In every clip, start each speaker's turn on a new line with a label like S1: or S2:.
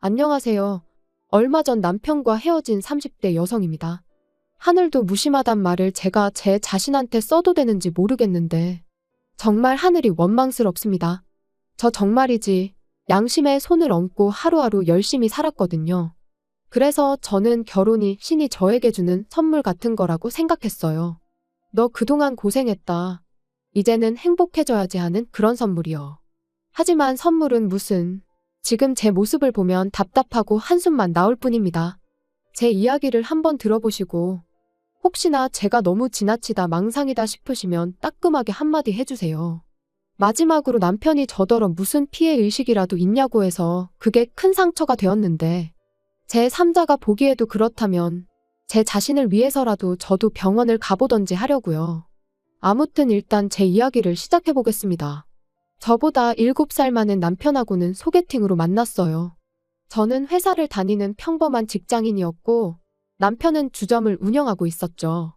S1: 안녕하세요. 얼마 전 남편과 헤어진 30대 여성입니다. 하늘도 무심하단 말을 제가 제 자신한테 써도 되는지 모르겠는데 정말 하늘이 원망스럽습니다. 저 정말이지 양심에 손을 얹고 하루하루 열심히 살았거든요. 그래서 저는 결혼이 신이 저에게 주는 선물 같은 거라고 생각했어요. 너 그동안 고생했다. 이제는 행복해져야지 하는 그런 선물이요. 하지만 선물은 무슨, 지금 제 모습을 보면 답답하고 한숨만 나올 뿐입니다. 제 이야기를 한번 들어보시고 혹시나 제가 너무 지나치다 망상이다 싶으시면 따끔하게 한마디 해주세요. 마지막으로 남편이 저더러 무슨 피해의식이라도 있냐고 해서 그게 큰 상처가 되었는데 제 3자가 보기에도 그렇다면 제 자신을 위해서라도 저도 병원을 가보던지 하려고요. 아무튼 일단 제 이야기를 시작해보겠습니다. 저보다 7살 많은 남편하고는 소개팅으로 만났어요. 저는 회사를 다니는 평범한 직장인이었고 남편은 주점을 운영하고 있었죠.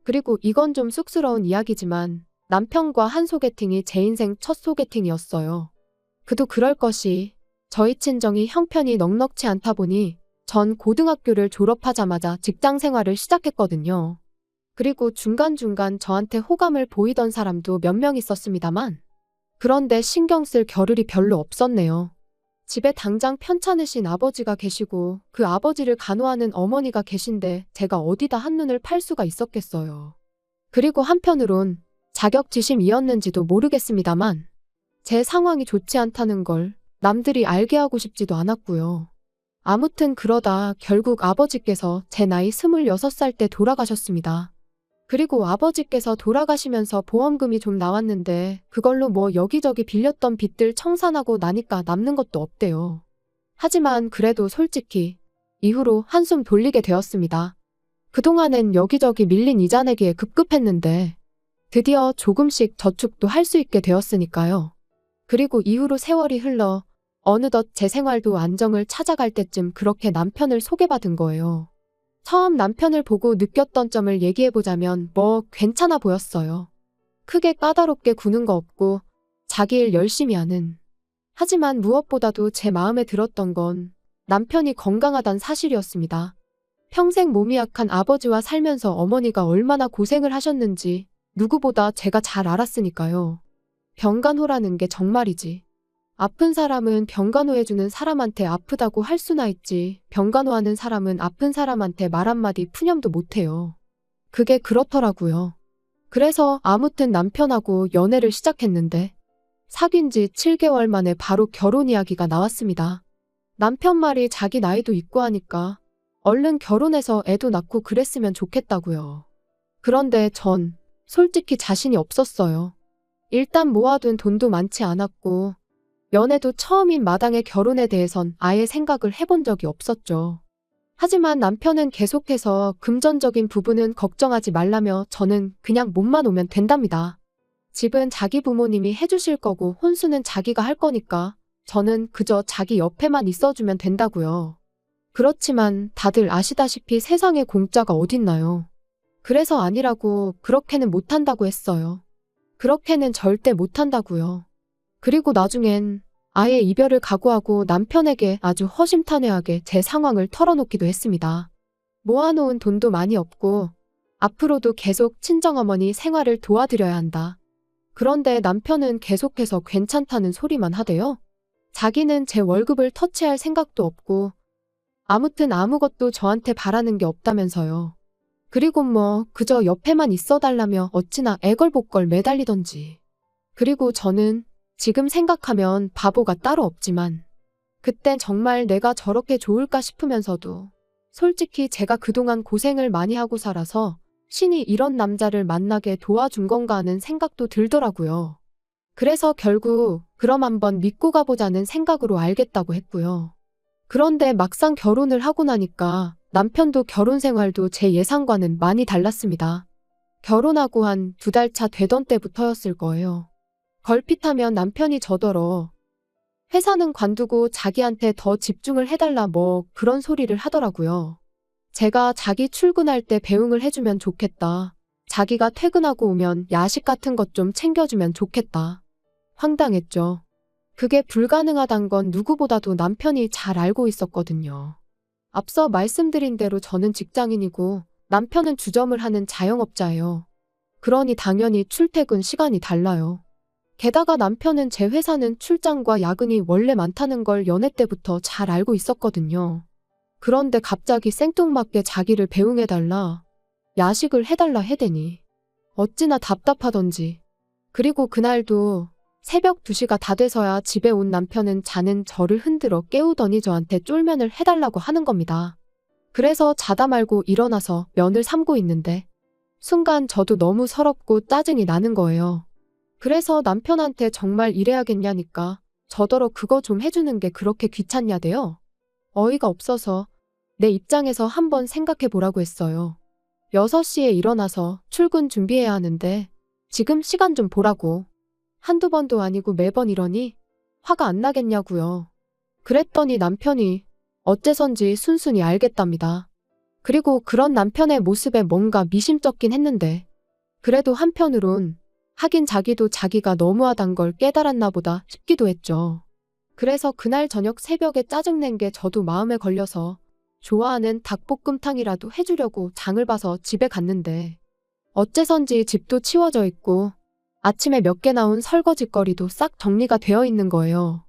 S1: 그리고 이건 좀 쑥스러운 이야기지만 남편과 한 소개팅이 제 인생 첫 소개팅이었어요. 그도 그럴 것이 저희 친정이 형편이 넉넉치 않다 보니 전 고등학교를 졸업하자마자 직장 생활을 시작했거든요. 그리고 중간중간 저한테 호감을 보이던 사람도 몇 명 있었습니다만 그런데 신경 쓸 겨를이 별로 없었네요. 집에 당장 편찮으신 아버지가 계시고 그 아버지를 간호하는 어머니가 계신데 제가 어디다 한눈을 팔 수가 있었겠어요. 그리고 한편으론 자격지심이었는지도 모르겠습니다만 제 상황이 좋지 않다는 걸 남들이 알게 하고 싶지도 않았고요. 아무튼 그러다 결국 아버지께서 제 나이 26살 때 돌아가셨습니다. 그리고 아버지께서 돌아가시면서 보험금이 좀 나왔는데 그걸로 뭐 여기저기 빌렸던 빚들 청산하고 나니까 남는 것도 없대요. 하지만 그래도 솔직히 이후로 한숨 돌리게 되었습니다. 그동안엔 여기저기 밀린 이자 내기에 급급했는데 드디어 조금씩 저축도 할 수 있게 되었으니까요. 그리고 이후로 세월이 흘러 어느덧 제 생활도 안정을 찾아갈 때쯤 그렇게 남편을 소개받은 거예요. 처음 남편을 보고 느꼈던 점을 얘기해보자면 뭐 괜찮아 보였어요. 크게 까다롭게 구는 거 없고 자기 일 열심히 하는. 하지만 무엇보다도 제 마음에 들었던 건 남편이 건강하단 사실이었습니다. 평생 몸이 약한 아버지와 살면서 어머니가 얼마나 고생을 하셨는지 누구보다 제가 잘 알았으니까요. 병간호라는 게 정말이지. 아픈 사람은 병간호해주는 사람한테 아프다고 할 수나 있지 병간호하는 사람은 아픈 사람한테 말 한마디 푸념도 못해요. 그게 그렇더라고요. 그래서 아무튼 남편하고 연애를 시작했는데 사귄 지 7개월 만에 바로 결혼 이야기가 나왔습니다. 남편 말이 자기 나이도 있고 하니까 얼른 결혼해서 애도 낳고 그랬으면 좋겠다고요. 그런데 전 솔직히 자신이 없었어요. 일단 모아둔 돈도 많지 않았고 연애도 처음인 마당에 결혼에 대해선 아예 생각을 해본 적이 없었죠. 하지만 남편은 계속해서 금전적인 부분은 걱정하지 말라며 저는 그냥 몸만 오면 된답니다. 집은 자기 부모님이 해주실 거고 혼수는 자기가 할 거니까 저는 그저 자기 옆에만 있어주면 된다고요. 그렇지만 다들 아시다시피 세상에 공짜가 어딨나요. 그래서 아니라고 그렇게는 못한다고 했어요. 그렇게는 절대 못한다고요. 그리고 나중엔 아예 이별을 각오하고 남편에게 아주 허심탄회하게 제 상황을 털어놓기도 했습니다. 모아놓은 돈도 많이 없고 앞으로도 계속 친정어머니 생활을 도와드려야 한다. 그런데 남편은 계속해서 괜찮다는 소리만 하대요. 자기는 제 월급을 터치할 생각도 없고 아무튼 아무것도 저한테 바라는 게 없다면서요. 그리고 뭐 그저 옆에만 있어달라며 어찌나 애걸복걸 매달리던지. 그리고 저는 지금 생각하면 바보가 따로 없지만 그땐 정말 내가 저렇게 좋을까 싶으면서도 솔직히 제가 그동안 고생을 많이 하고 살아서 신이 이런 남자를 만나게 도와준 건가 하는 생각도 들더라고요. 그래서 결국 그럼 한번 믿고 가보자는 생각으로 알겠다고 했고요. 그런데 막상 결혼을 하고 나니까 남편도 결혼 생활도 제 예상과는 많이 달랐습니다. 결혼하고 한 2달 차 되던 때부터였을 거예요. 걸핏하면 남편이 저더러 회사는 관두고 자기한테 더 집중을 해달라 뭐 그런 소리를 하더라고요. 제가 자기 출근할 때 배웅을 해주면 좋겠다. 자기가 퇴근하고 오면 야식 같은 것 좀 챙겨주면 좋겠다. 황당했죠. 그게 불가능하단 건 누구보다도 남편이 잘 알고 있었거든요. 앞서 말씀드린 대로 저는 직장인이고 남편은 주점을 하는 자영업자예요. 그러니 당연히 출퇴근 시간이 달라요. 게다가 남편은 제 회사는 출장과 야근이 원래 많다는 걸 연애 때부터 잘 알고 있었거든요. 그런데 갑자기 생뚱맞게 자기를 배웅해달라, 야식을 해달라 해대니 어찌나 답답하던지. 그리고 그날도 새벽 2시가 다 돼서야 집에 온 남편은 자는 저를 흔들어 깨우더니 저한테 쫄면을 해달라고 하는 겁니다. 그래서 자다 말고 일어나서 면을 삶고 있는데 순간 저도 너무 서럽고 짜증이 나는 거예요. 그래서 남편한테 정말 이래야겠냐니까 저더러 그거 좀 해주는 게 그렇게 귀찮냐대요. 어이가 없어서 내 입장에서 한번 생각해 보라고 했어요. 6시에 일어나서 출근 준비해야 하는데 지금 시간 좀 보라고. 한두 번도 아니고 매번 이러니 화가 안 나겠냐고요. 그랬더니 남편이 어째선지 순순히 알겠답니다. 그리고 그런 남편의 모습에 뭔가 미심쩍긴 했는데 그래도 한편으론 하긴 자기도 자기가 너무하단 걸 깨달았나 보다 싶기도 했죠. 그래서 그날 저녁 새벽에 짜증낸 게 저도 마음에 걸려서 좋아하는 닭볶음탕이라도 해주려고 장을 봐서 집에 갔는데 어째선지 집도 치워져 있고 아침에 몇 개 나온 설거지거리도 싹 정리가 되어 있는 거예요.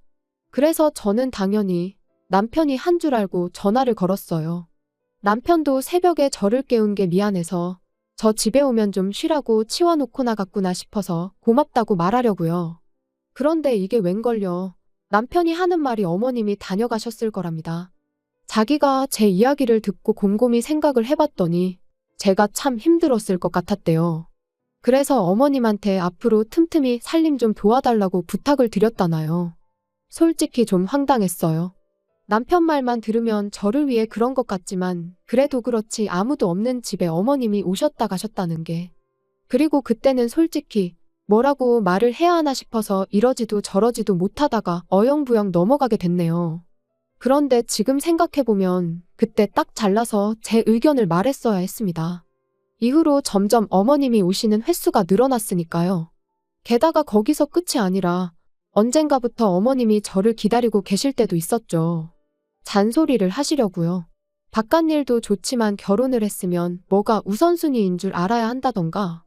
S1: 그래서 저는 당연히 남편이 한 줄 알고 전화를 걸었어요. 남편도 새벽에 저를 깨운 게 미안해서 저 집에 오면 좀 쉬라고 치워놓고 나갔구나 싶어서 고맙다고 말하려고요. 그런데 이게 웬걸요. 남편이 하는 말이 어머님이 다녀가셨을 거랍니다. 자기가 제 이야기를 듣고 곰곰이 생각을 해봤더니 제가 참 힘들었을 것 같았대요. 그래서 어머님한테 앞으로 틈틈이 살림 좀 도와달라고 부탁을 드렸다나요. 솔직히 좀 황당했어요. 남편 말만 들으면 저를 위해 그런 것 같지만 그래도 그렇지 아무도 없는 집에 어머님이 오셨다 가셨다는 게. 그리고 그때는 솔직히 뭐라고 말을 해야 하나 싶어서 이러지도 저러지도 못하다가 어영부영 넘어가게 됐네요. 그런데 지금 생각해보면 그때 딱 잘라서 제 의견을 말했어야 했습니다. 이후로 점점 어머님이 오시는 횟수가 늘어났으니까요. 게다가 거기서 끝이 아니라 언젠가부터 어머님이 저를 기다리고 계실 때도 있었죠. 잔소리를 하시려고요. 바깥일도 좋지만 결혼을 했으면 뭐가 우선순위인 줄 알아야 한다던가,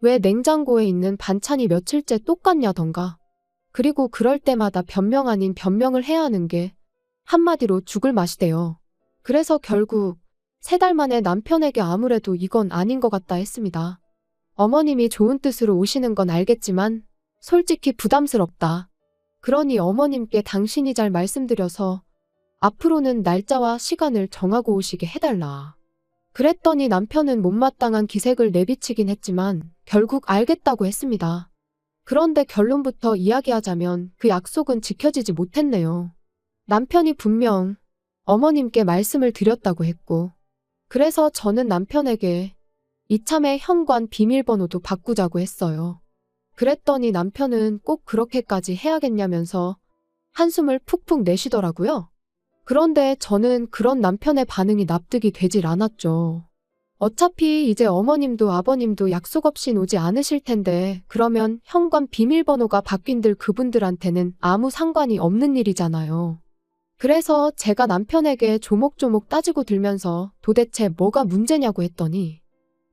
S1: 왜 냉장고에 있는 반찬이 며칠째 똑같냐던가, 그리고 그럴 때마다 변명 아닌 변명을 해야 하는 게 한마디로 죽을 맛이대요. 그래서 결국 3달 만에 남편에게 아무래도 이건 아닌 것 같다 했습니다. 어머님이 좋은 뜻으로 오시는 건 알겠지만 솔직히 부담스럽다. 그러니 어머님께 당신이 잘 말씀드려서 앞으로는 날짜와 시간을 정하고 오시게 해달라. 그랬더니 남편은 못마땅한 기색을 내비치긴 했지만 결국 알겠다고 했습니다. 그런데 결론부터 이야기하자면 그 약속은 지켜지지 못했네요. 남편이 분명 어머님께 말씀을 드렸다고 했고, 그래서 저는 남편에게 이참에 현관 비밀번호도 바꾸자고 했어요. 그랬더니 남편은 꼭 그렇게까지 해야겠냐면서 한숨을 푹푹 내쉬더라고요. 그런데 저는 그런 남편의 반응이 납득이 되질 않았죠. 어차피 이제 어머님도 아버님도 약속 없이 오지 않으실 텐데 그러면 현관 비밀번호가 바뀐들 그분들한테는 아무 상관이 없는 일이잖아요. 그래서 제가 남편에게 조목조목 따지고 들면서 도대체 뭐가 문제냐고 했더니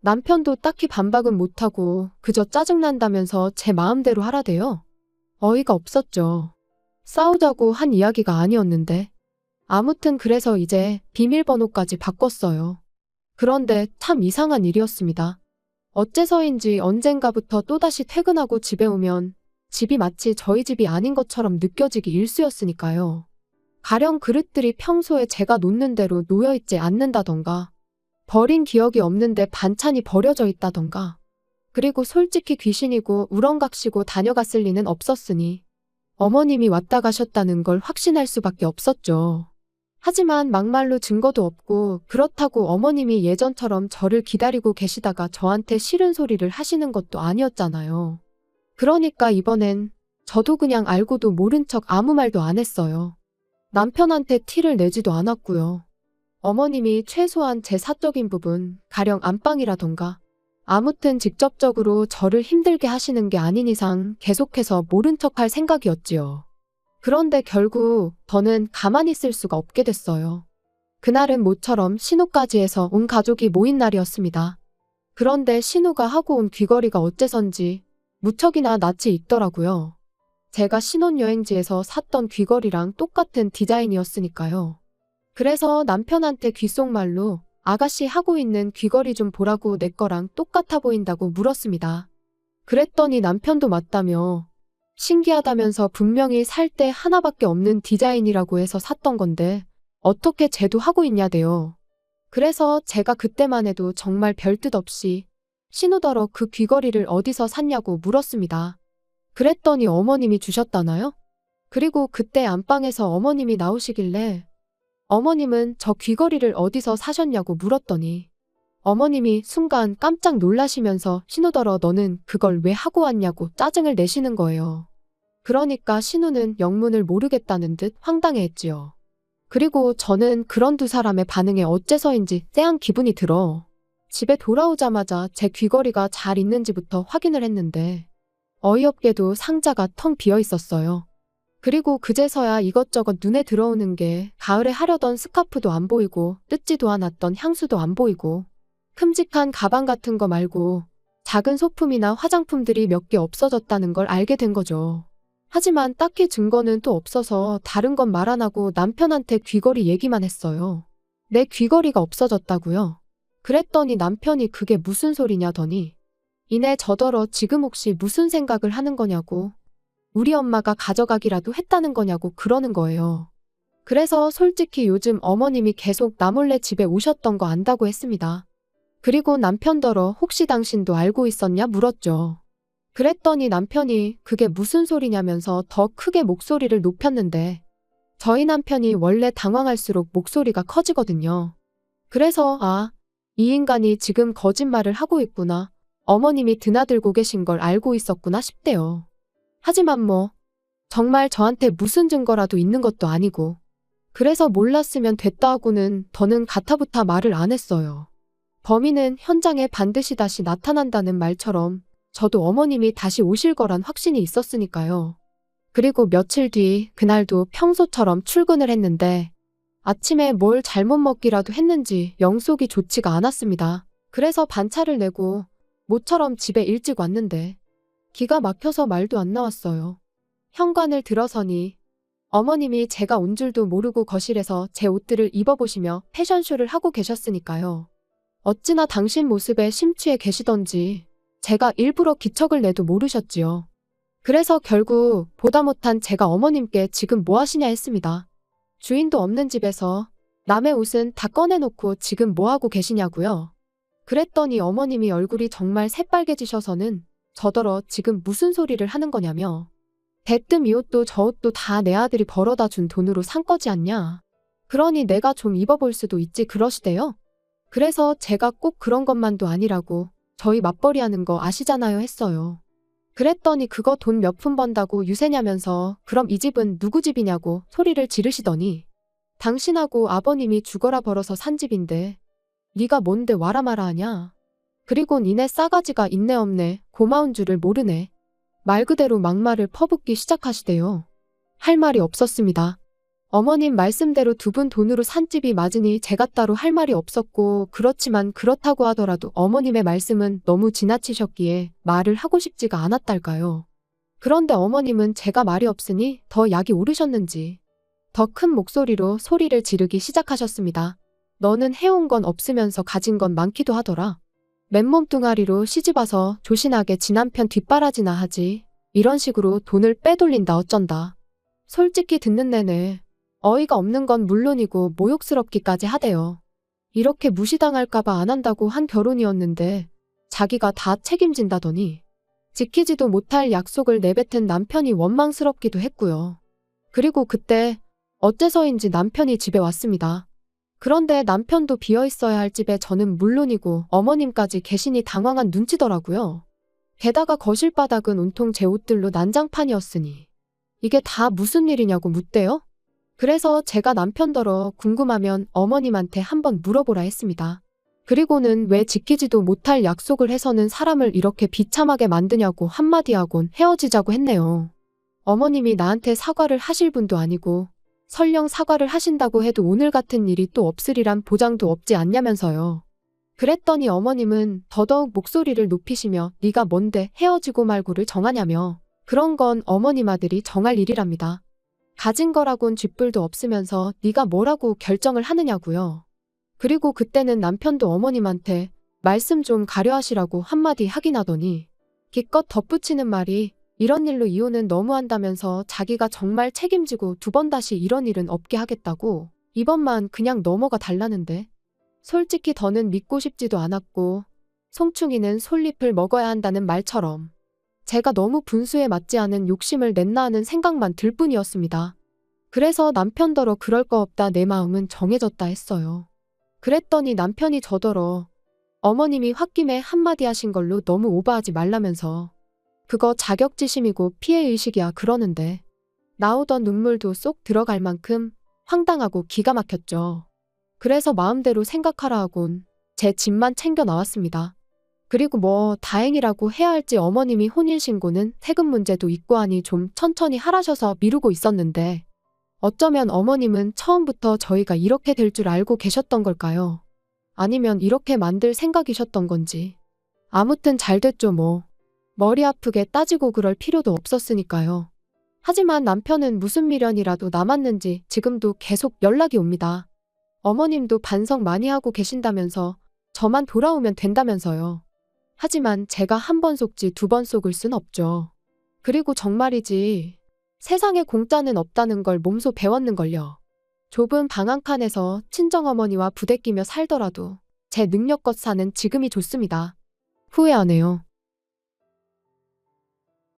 S1: 남편도 딱히 반박은 못하고 그저 짜증난다면서 제 마음대로 하라대요. 어이가 없었죠. 싸우자고 한 이야기가 아니었는데. 아무튼 그래서 이제 비밀번호까지 바꿨어요. 그런데 참 이상한 일이었습니다. 어째서인지 언젠가부터 또다시 퇴근하고 집에 오면 집이 마치 저희 집이 아닌 것처럼 느껴지기 일쑤였으니까요. 가령 그릇들이 평소에 제가 놓는 대로 놓여있지 않는다던가, 버린 기억이 없는데 반찬이 버려져 있다던가, 그리고 솔직히 귀신이고 우렁각시고 다녀갔을 리는 없었으니 어머님이 왔다 가셨다는 걸 확신할 수밖에 없었죠. 하지만 막말로 증거도 없고 그렇다고 어머님이 예전처럼 저를 기다리고 계시다가 저한테 싫은 소리를 하시는 것도 아니었잖아요. 그러니까 이번엔 저도 그냥 알고도 모른 척 아무 말도 안 했어요. 남편한테 티를 내지도 않았고요. 어머님이 최소한 제 사적인 부분, 가령 안방이라던가 아무튼 직접적으로 저를 힘들게 하시는 게 아닌 이상 계속해서 모른 척할 생각이었지요. 그런데 결국 저는 가만히 있을 수가 없게 됐어요. 그날은 모처럼 신우까지 해서 온 가족이 모인 날이었습니다. 그런데 신우가 하고 온 귀걸이가 어째선지 무척이나 낯이 익더라고요. 제가 신혼여행지에서 샀던 귀걸이랑 똑같은 디자인이었으니까요. 그래서 남편한테 귓속말로 아가씨 하고 있는 귀걸이 좀 보라고 내 거랑 똑같아 보인다고 물었습니다. 그랬더니 남편도 맞다며 신기하다면서 분명히 살 때 하나밖에 없는 디자인이라고 해서 샀던 건데 어떻게 쟤도 하고 있냐대요. 그래서 제가 그때만 해도 정말 별뜻 없이 신우더러 그 귀걸이를 어디서 샀냐고 물었습니다. 그랬더니 어머님이 주셨다나요? 그리고 그때 안방에서 어머님이 나오시길래 어머님은 저 귀걸이를 어디서 사셨냐고 물었더니 어머님이 순간 깜짝 놀라시면서 신우더러 너는 그걸 왜 하고 왔냐고 짜증을 내시는 거예요. 그러니까 신우는 영문을 모르겠다는 듯 황당해했지요. 그리고 저는 그런 두 사람의 반응에 어째서인지 쎄한 기분이 들어 집에 돌아오자마자 제 귀걸이가 잘 있는지부터 확인을 했는데 어이없게도 상자가 텅 비어 있었어요. 그리고 그제서야 이것저것 눈에 들어오는 게 가을에 하려던 스카프도 안 보이고 뜯지도 않았던 향수도 안 보이고 큼직한 가방 같은 거 말고 작은 소품이나 화장품들이 몇 개 없어졌다는 걸 알게 된 거죠. 하지만 딱히 증거는 또 없어서 다른 건 말 안 하고 남편한테 귀걸이 얘기만 했어요. 내 귀걸이가 없어졌다고요? 그랬더니 남편이 그게 무슨 소리냐더니 이내 저더러 지금 혹시 무슨 생각을 하는 거냐고 우리 엄마가 가져가기라도 했다는 거냐고 그러는 거예요. 그래서 솔직히 요즘 어머님이 계속 나 몰래 집에 오셨던 거 안다고 했습니다. 그리고 남편더러 혹시 당신도 알고 있었냐 물었죠. 그랬더니 남편이 그게 무슨 소리냐면서 더 크게 목소리를 높였는데 저희 남편이 원래 당황할수록 목소리가 커지거든요. 그래서 이 인간이 지금 거짓말을 하고 있구나. 어머님이 드나들고 계신 걸 알고 있었구나 싶대요. 하지만 정말 저한테 무슨 증거라도 있는 것도 아니고 그래서 몰랐으면 됐다 하고는 더는 가타부타 말을 안 했어요. 범인은 현장에 반드시 다시 나타난다는 말처럼 저도 어머님이 다시 오실 거란 확신이 있었으니까요. 그리고 며칠 뒤 그날도 평소처럼 출근을 했는데 아침에 뭘 잘못 먹기라도 했는지 영속이 좋지가 않았습니다. 그래서 반차를 내고 모처럼 집에 일찍 왔는데 기가 막혀서 말도 안 나왔어요. 현관을 들어서니 어머님이 제가 온 줄도 모르고 거실에서 제 옷들을 입어보시며 패션쇼를 하고 계셨으니까요. 어찌나 당신 모습에 심취해 계시던지 제가 일부러 기척을 내도 모르셨지요. 그래서 결국 보다 못한 제가 어머님께 지금 뭐 하시냐 했습니다. 주인도 없는 집에서 남의 옷은 다 꺼내놓고 지금 뭐 하고 계시냐고요. 그랬더니 어머님이 얼굴이 정말 새빨개지셔서는 저더러 지금 무슨 소리를 하는 거냐며 대뜸 이 옷도 저 옷도 다 내 아들이 벌어다 준 돈으로 산 거지 않냐. 그러니 내가 좀 입어볼 수도 있지 그러시대요. 그래서 제가 꼭 그런 것만도 아니라고 저희 맞벌이 하는 거 아시잖아요 했어요. 그랬더니 그거 돈 몇 푼 번다고 유세냐면서 그럼 이 집은 누구 집이냐고 소리를 지르시더니 당신하고 아버님이 죽어라 벌어서 산 집인데 네가 뭔데 와라 마라 하냐. 그리고 니네 싸가지가 있네 없네 고마운 줄을 모르네. 말 그대로 막말을 퍼붓기 시작하시대요. 할 말이 없었습니다. 어머님 말씀대로 두 분 돈으로 산 집이 맞으니 제가 따로 할 말이 없었고 그렇지만 그렇다고 하더라도 어머님의 말씀은 너무 지나치셨기에 말을 하고 싶지가 않았달까요. 그런데 어머님은 제가 말이 없으니 더 약이 오르셨는지 더 큰 목소리로 소리를 지르기 시작하셨습니다. 너는 해온 건 없으면서 가진 건 많기도 하더라. 맨몸뚱아리로 시집와서 조신하게 지 남편 뒷바라지나 하지. 이런 식으로 돈을 빼돌린다 어쩐다. 솔직히 듣는 내내 어이가 없는 건 물론이고 모욕스럽기까지 하대요. 이렇게 무시당할까봐 안 한다고 한 결혼이었는데 자기가 다 책임진다더니 지키지도 못할 약속을 내뱉은 남편이 원망스럽기도 했고요. 그리고 그때 어째서인지 남편이 집에 왔습니다. 그런데 남편도 비어있어야 할 집에 저는 물론이고 어머님까지 계시니 당황한 눈치더라고요. 게다가 거실 바닥은 온통 제 옷들로 난장판이었으니 이게 다 무슨 일이냐고 묻대요. 그래서 제가 남편더러 궁금하면 어머님한테 한번 물어보라 했습니다. 그리고는 왜 지키지도 못할 약속을 해서는 사람을 이렇게 비참하게 만드냐고 한마디 하곤 헤어지자고 했네요. 어머님이 나한테 사과를 하실 분도 아니고 설령 사과를 하신다고 해도 오늘 같은 일이 또 없으리란 보장도 없지 않냐면서요. 그랬더니 어머님은 더더욱 목소리를 높이시며 네가 뭔데 헤어지고 말고를 정하냐며 그런 건 어머님 아들이 정할 일이랍니다. 가진 거라곤 쥐뿔도 없으면서 네가 뭐라고 결정을 하느냐고요. 그리고 그때는 남편도 어머님한테 말씀 좀 가려하시라고 한마디 하긴 하더니 기껏 덧붙이는 말이 이런 일로 이혼은 너무한다면서 자기가 정말 책임지고 두 번 다시 이런 일은 없게 하겠다고 이번만 그냥 넘어가 달라는데 솔직히 더는 믿고 싶지도 않았고 송충이는 솔잎을 먹어야 한다는 말처럼 제가 너무 분수에 맞지 않은 욕심을 냈나 하는 생각만 들 뿐이었습니다. 그래서 남편더러 그럴 거 없다 내 마음은 정해졌다 했어요. 그랬더니 남편이 저더러 어머님이 홧김에 한마디 하신 걸로 너무 오버하지 말라면서 그거 자격지심이고 피해의식이야 그러는데 나오던 눈물도 쏙 들어갈 만큼 황당하고 기가 막혔죠. 그래서 마음대로 생각하라 하곤 제 집만 챙겨 나왔습니다. 그리고 뭐 다행이라고 해야 할지 어머님이 혼인신고는 세금 문제도 있고 하니 좀 천천히 하라셔서 미루고 있었는데 어쩌면 어머님은 처음부터 저희가 이렇게 될 줄 알고 계셨던 걸까요? 아니면 이렇게 만들 생각이셨던 건지. 아무튼 잘 됐죠 뭐. 머리 아프게 따지고 그럴 필요도 없었으니까요. 하지만 남편은 무슨 미련이라도 남았는지 지금도 계속 연락이 옵니다. 어머님도 반성 많이 하고 계신다면서 저만 돌아오면 된다면서요. 하지만 제가 한 번 속지 두 번 속을 순 없죠. 그리고 정말이지 세상에 공짜는 없다는 걸 몸소 배웠는걸요. 좁은 방 한 칸에서 친정어머니와 부대끼며 살더라도 제 능력껏 사는 지금이 좋습니다. 후회 안 해요.